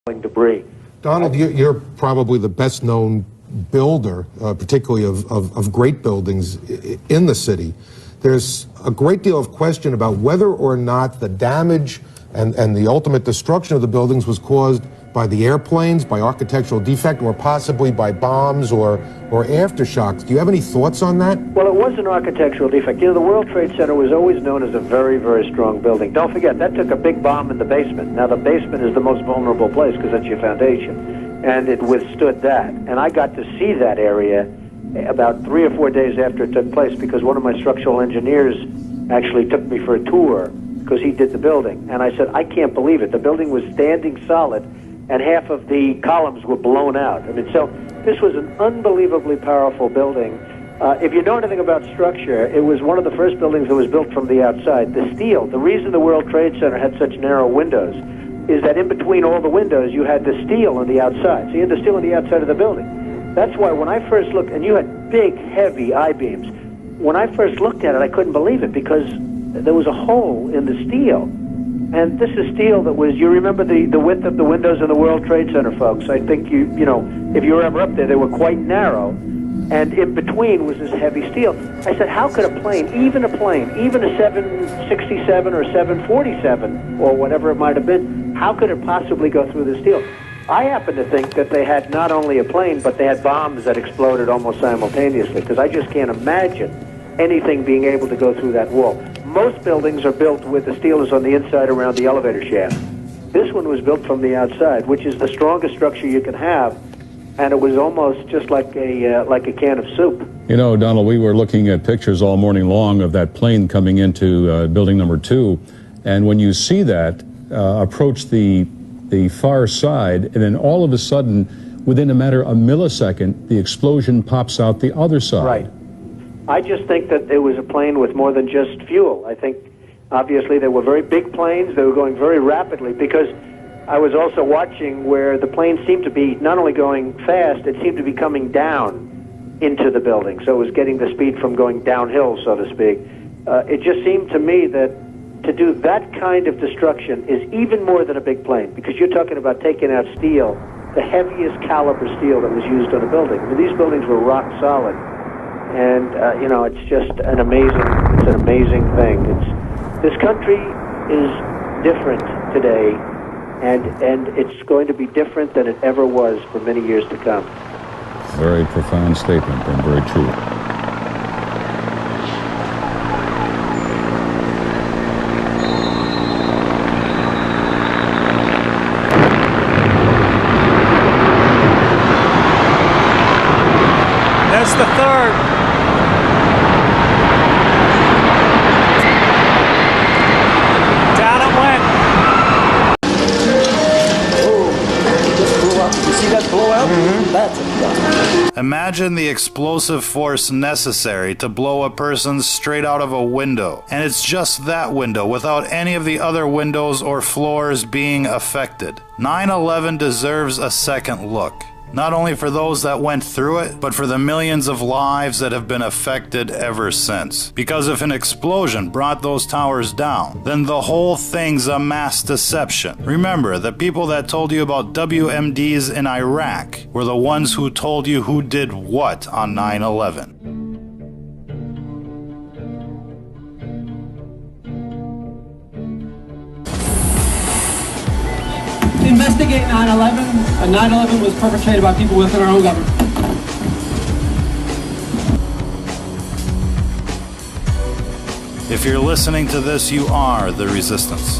debris. Donald, you're probably the best known builder, particularly of great buildings in the city. There's a great deal of question about whether or not the damage and the ultimate destruction of the buildings was caused by the airplanes, by architectural defect, or possibly by bombs or aftershocks. Do you have any thoughts on that? Well, it was an architectural defect. You know, the World Trade Center was always known as a very, very strong building. Don't forget, that took a big bomb in the basement. Now, the basement is the most vulnerable place because that's your foundation, and it withstood that. And I got to see that area about 3 or 4 days after it took place because one of my structural engineers actually took me for a tour because he did the building. And I said, I can't believe it. The building was standing solid, and half of the columns were blown out. I mean, so this was an unbelievably powerful building. If you know anything about structure, it was one of the first buildings that was built from the outside. The steel, the reason the World Trade Center had such narrow windows is that in between all the windows, you had the steel on the outside. So you had the steel on the outside of the building. That's why when I first looked, and you had big, heavy I-beams, when I first looked at it, I couldn't believe it because there was a hole in the steel. And this is steel that was, you remember the width of the windows in the World Trade Center, folks. I think you know, if you were ever up there, they were quite narrow. And in between was this heavy steel. I said, how could a plane, even a 767 or 747, or whatever it might have been, how could it possibly go through the steel? I happen to think that they had not only a plane, but they had bombs that exploded almost simultaneously, because I just can't imagine anything being able to go through that wall. Most buildings are built with the steel is on the inside around the elevator shaft. This one was built from the outside, which is the strongest structure you can have, and it was almost just like a can of soup. You know, Donald, we were looking at pictures all morning long of that plane coming into building number 2, and when you see that approach the far side, and then all of a sudden, within a matter of a millisecond, the explosion pops out the other side. Right. I just think that it was a plane with more than just fuel. I think, obviously, they were very big planes. They were going very rapidly because I was also watching where the plane seemed to be not only going fast, it seemed to be coming down into the building. So it was getting the speed from going downhill, so to speak. It just seemed to me that to do that kind of destruction is even more than a big plane because you're talking about taking out steel, the heaviest caliber steel that was used on a building. I mean, these buildings were rock solid. And, you know, it's just an amazing thing. This country is different today, and it's going to be different than it ever was for many years to come. Very profound statement and very true. That's the third. Imagine the explosive force necessary to blow a person straight out of a window. And it's just that window without any of the other windows or floors being affected. 9/11 deserves a second look. Not only for those that went through it, but for the millions of lives that have been affected ever since. Because if an explosion brought those towers down, then the whole thing's a mass deception. Remember, the people that told you about WMDs in Iraq were the ones who told you who did what on 9/11. Investigate 9/11. 9/11 was perpetrated by people within our own government. If you're listening to this, you are the resistance.